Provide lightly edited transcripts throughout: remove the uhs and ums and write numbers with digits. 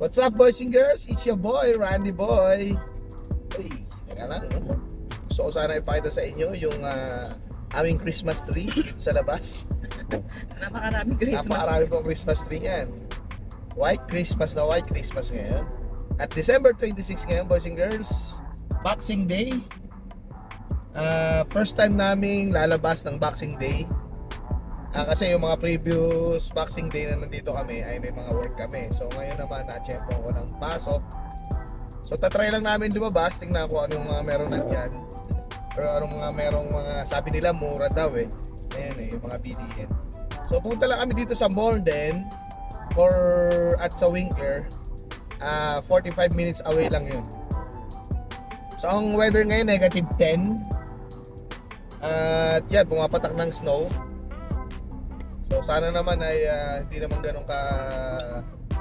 What's up, boys and girls? It's your boy, Randy Boy. Uy, teka lang. Gusto ko sana ipakita sa inyo yung aming Christmas tree sa labas. Napakaraming Christmas. Napakarami pong Christmas tree yan. White Christmas na white Christmas ngayon. At December 26 ngayon, boys and girls, Boxing Day. First time naming lalabas ng Boxing Day. Kasi yung mga previous Boxing Day na nandito kami ay may mga work kami. So ngayon naman na-check ko ng pasok. So tatry lang namin lumabas, tingnan ko ano yung mga meron nandyan. Pero anong mga merong mga, sabi nila mura daw eh. Ayan eh, yung mga BDN. So punta lang kami dito sa Morden or at sa Winkler. 45 minutes away lang yun. So ang weather ngayon negative 10. At yan, pumapatak ng snow. So sana naman ay hindi naman ganun ka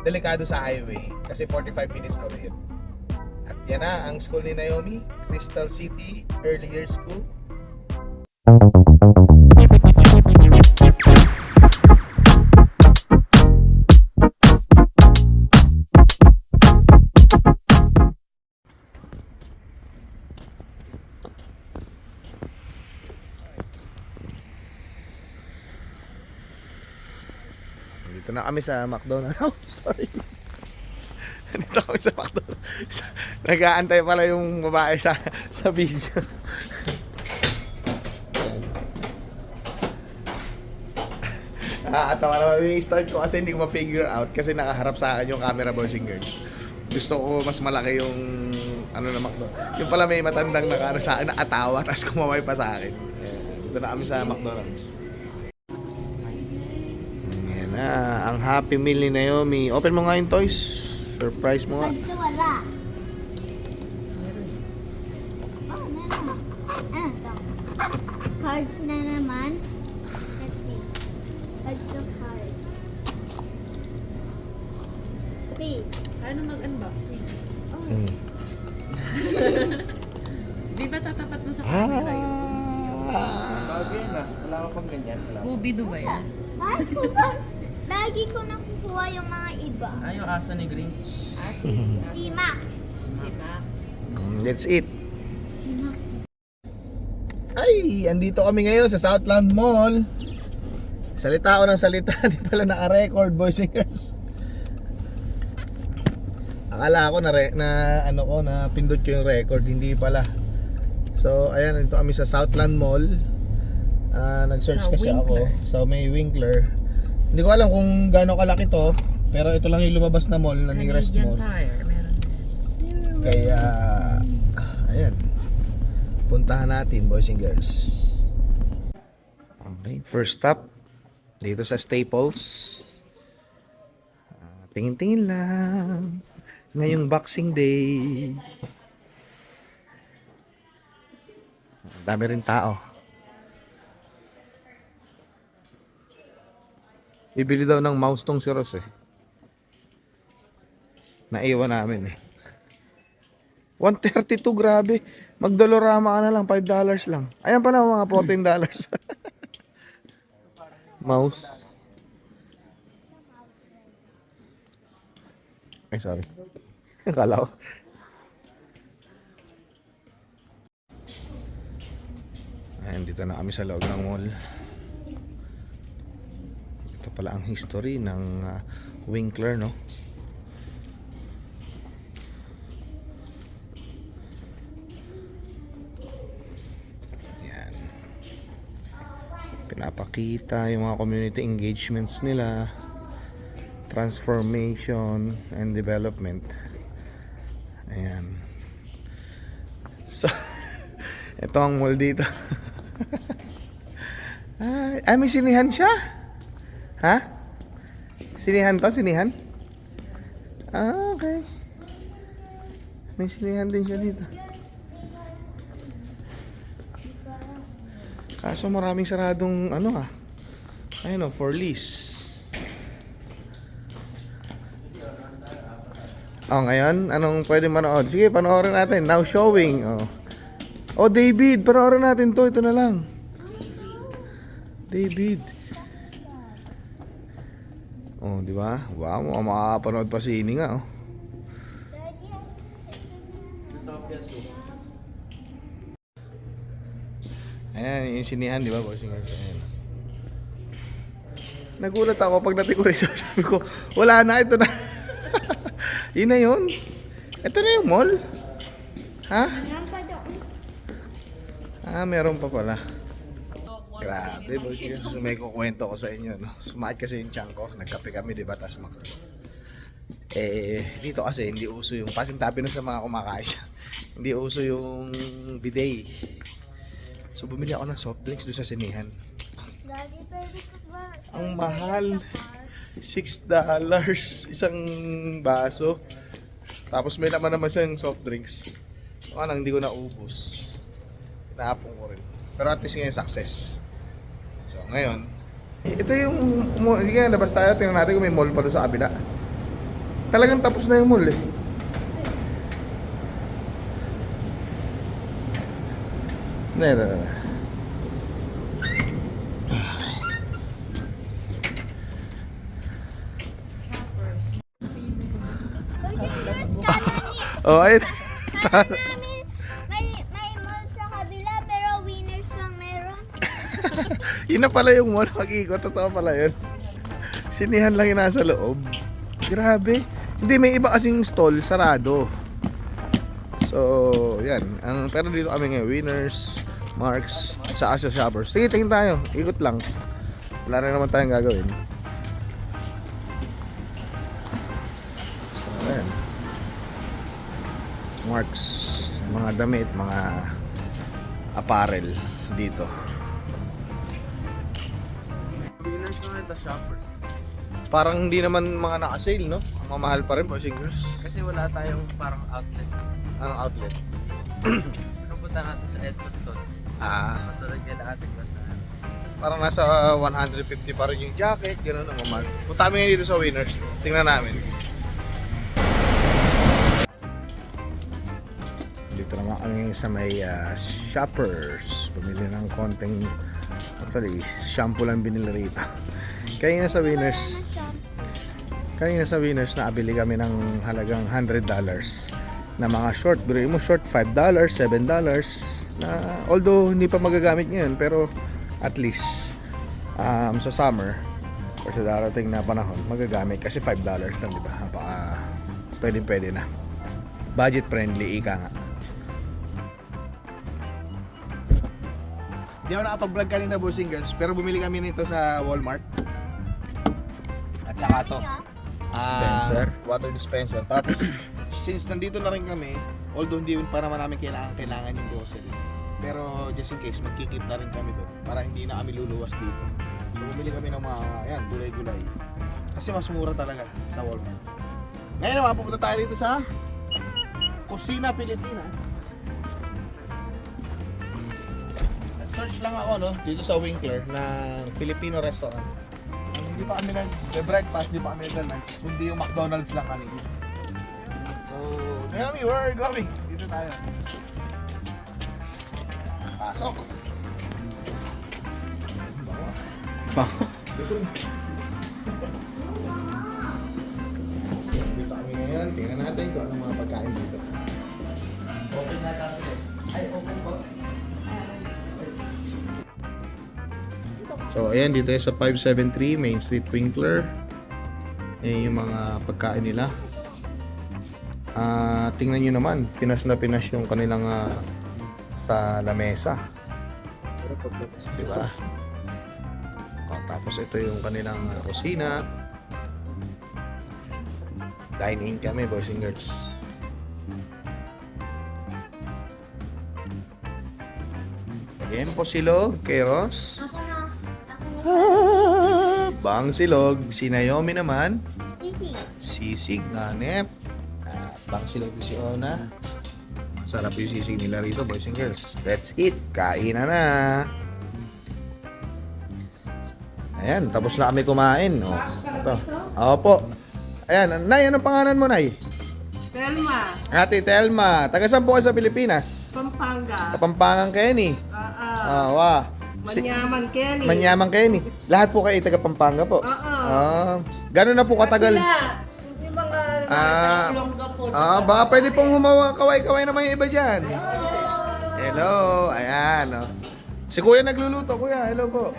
delikado sa highway kasi 45 minutes away yun. At yan na ang school ni Naomi, Crystal City Early Years School. Dito na kami sa McDonald's. Oh, sorry. Dito kami sa McDonald's. Nag-aantay pala yung babae sa video. Atawa naman. I-start ko kasi hindi ko ma-figure out kasi nakaharap sa akin yung camera, boys and girls. Gusto ko mas malaki yung ano na McDonald's. Yung pala may matandang nakaano sa akin, nakatawa tapos kumaway pa sa akin. Dito na kami sa McDonald's. Ang Happy Meal ni Naomi. Open mo nga yung toys. Surprise mo nga. Ito wala. Oh, meron. Ito. Cards na naman. Let's see. Let's do cards. Please. Paano mag-unboxing? Di ba tatapat mo sa camera yun? Bagay na. Wala ka pang ganyan. Scooby-Doo ba yan? Lagi ko nakukuha yung mga iba. Ay, yung aso ni Grinch. Si Max. Si Max. That's it. Si Max. Ay, andito kami ngayon sa Southland Mall. Salita ako ng salita, di pala naka-record, boys and girls. Akala ko na pindot ko yung record, hindi pala. So, ayan, andito kami sa Southland Mall. Nag-search Sa kasi Winkler. ako. So, may Winkler. Hindi ko alam kung gaano kalaki to, pero ito lang yung lumabas na mall na nearest Canadian mall. Tire. Meron. Kaya, ayan. Puntahan natin, boys and girls. Okay, first stop dito sa Staples. Tingin-tingin lang. Ngayong Boxing Day. Dami rin tao. Bibili daw ng mouse tong si Ross eh. Naiwan namin eh. 132, grabe. Magdolorama ka na lang, $5 lang. Ayan pala mga $14. Mouse. Ay, sorry. Akala ko. Ayan, dito na kami sa loob ng mall. Ito pala ang history ng Winkler, no? Yan. Pinapakita yung mga community engagements nila, transformation and development. Ayan. So, ito ang mall dito. Ay, may sinihan siya? Ha? Sinihan to? Sinihan? Okay. May sinihan din siya dito. Kaso maraming saradong ayun o, for lease. Ngayon, anong pwede manood? Sige, panoorin natin. Now showing. David, panoorin natin to. Ito na lang. David. Oh, di ba? Wow, makakapanood pa si Ini nga, oh. Ayan, yung sinihan, di ba, bossing girls? Ayan. Nagulat ako pag natin ko rin. Sabi ko, wala na, ito na. Yun na yun. Ito na yung mall. Ha? Meron pa doon. Ah, meron pa pala. Grabe, bossing girls. May kukwento ko sa inyo, no? Sumakit kasi yung tiyan ko. Nagkape kami, di ba? Tas dito kasi hindi uso yung pasintabi na sa mga kumakain siya. Hindi uso yung bidet. So bumili ako ng soft drinks doon sa sinihan. Daddy, pwede ko ba? Ang mahal. $6 isang baso. Tapos may naman siyang soft drinks. So anong hindi ko naubos. Naapong ko rin. Pero at least ngayon success. So ngayon, ito yung hindi nga labas tayo. Tingnan natin kung may mall pa doon sa kabila. Talagang tapos na yung mall eh. Ito. Oh, ayun. Kala namin may mall sa kabila pero Winners lang meron. Yun na pala yung mall. Mag-ikot. Totoo pala yun. Sinihan lang yung nasa loob. Grabe. Hindi, may iba kasing stall. Sarado. So, yan. Pero dito kami ngayon. Winners, Marks, sa Asia Shoppers. Sige, tingin tayo. Ikot lang. Wala na naman tayong gagawin. So, ayan. Marks, mga damit, mga apparel dito. Winners na ito, shoppers. Parang hindi naman mga naka-sale, no? Ang mamahal pa rin, bossing girls. Kasi wala tayong parang outlet. Anong outlet? Pupunta natin sa Edmonton. Matulad nila ating basahan. Parang nasa 150 pa rin yung jacket, gano'n ang mamahal. Punta kami ngayon dito sa Winners. Tingnan namin. Dito naman kami sa may shoppers. Bumili ng konting, actually, shampoo lang binili rito. Kanina sa Winners, naabili kami ng halagang $100 na mga short. Biruin mo short, $5, $7 na although hindi pa magagamit ngayon pero at least sa summer o sa darating na panahon magagamit kasi $5 lang, di ba? Baka pwede na. Budget friendly, ika nga. Di ako nakapag-vlog kanina, bossing girls, pero bumili kami nito sa Walmart. At saka to, Dispenser. water dispenser. Tapos, since nandito na rin kami, although hindi pa naman namin kailangan yung grocery. Pero just in case, magkikip na rin kami doon para hindi na kami luluwas dito. So, bumili kami ng mga, ayan, gulay-gulay. Kasi mas mura talaga sa Walmart. Ngayon naman, pupunta tayo dito sa Kusina Pilipinas. Search lang ako, no, dito sa Winkler ng Filipino restaurant. Hindi pa kami nag-breakfast, hindi pa kami nag-lunch, kundi yung McDonald's lang kami. So, Naomi, where are you going? Dito tayo. Pasok! Dito kami ngayon, tingnan natin kung anong mga pagkain dito. Open nata sila. Ay, open po. So, ayan, dito sa 573 Main Street, Winkler. Ayan yung mga pagkain nila. Tingnan nyo naman, pinas na pinas yung kanilang sa lamesa. Diba? Tapos ito yung kanilang kusina. Dine-in kami, boys and girls. Ayan po silog, Keros. Bang silog, si Naomi naman. Sisig, nanep. Bang silog si Ona. Sarap yung sisig nila rito, boys and girls. That's it, kainan na. Ayan, tapos na kami kumain. Oh, ito. Opo. Ayan, Nay, anong pangalan mo, Nay? Telma, Ate Telma. Taga saan po kayo sa Pilipinas? Pampanga. Kapampangan Kenny. Wah. Manyaman Kenny. Manyaman Kenny. Lahat po kayo taga Pampanga po. Gano'n na po katagal? Sila, yung mga Ah. Ilongga po Baka pwede pong humawa, kaway-kaway naman yung iba dyan. Hello, ayan, oh. Si Kuya nagluluto, Kuya, hello po.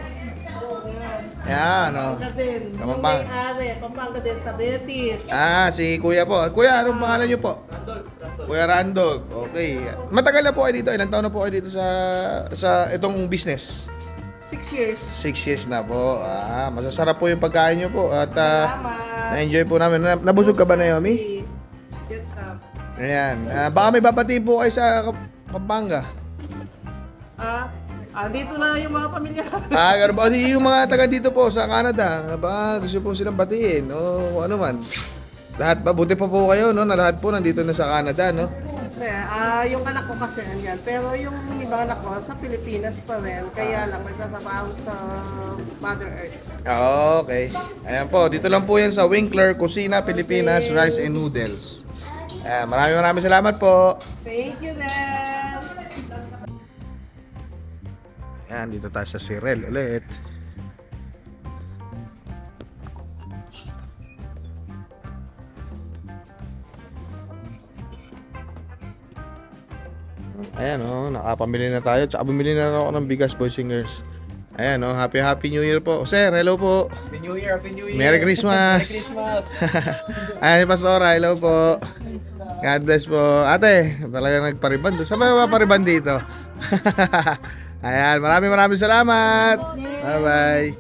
Ayan, oh. Pampanga din. Yung Pampanga. may-ari, Pampanga din sa Betis. Si Kuya po. Kuya, anong pangalan niyo po? Kuya Randolph. Okay. Matagal na po kayo dito. Ilang taon na po kayo dito sa itong business? 6 years. 6 years na po. Masasarap po yung pagkain niyo po. At Salamat. na-enjoy po namin. Nabusog ka ba, Naomi? Get up. Ayan. Baka may babatiin po kayo sa Pampanga. Dito na yung mga pamilya. Ganun ba? Yung mga taga dito po sa Canada, baka gusto po silang batiin o ano man. Lahat ba? Buti pa po kayo, no? Na lahat po nandito na sa Canada, no? Yung anak ko kasi andyan. Pero yung ibang anak ko sa Pilipinas pa rin. Kaya lang nagtatrabaho sa Mother Earth. Okay. Ayan po, dito lang po yan sa Winkler Kusina Pilipinas Rice and Noodles. Maraming salamat po. Thank you, then. Ayan, dito tayo sa Cyril ulit. Ayan nakapamili na tayo. Tsaka bumili na ako ng bigas, Boy Singers. Ayan happy New Year po. Sir, hello po. Happy New Year, Happy New Year. Merry Christmas. Ayan, Pastora, hello po. God bless po. Ate, talaga nagpariban doon. Saan ba mapapariban dito? Ayan, maraming salamat. Bye-bye.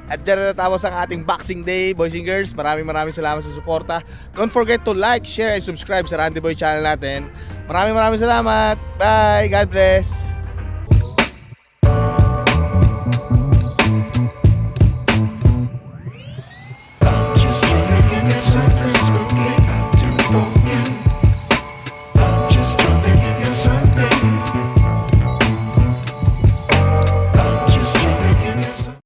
At dyan natapos ang ating Boxing Day, boys and girls. Maraming salamat sa suporta. Don't forget to like, share, and subscribe sa Randy Boy channel natin. Maraming salamat. Bye. God bless.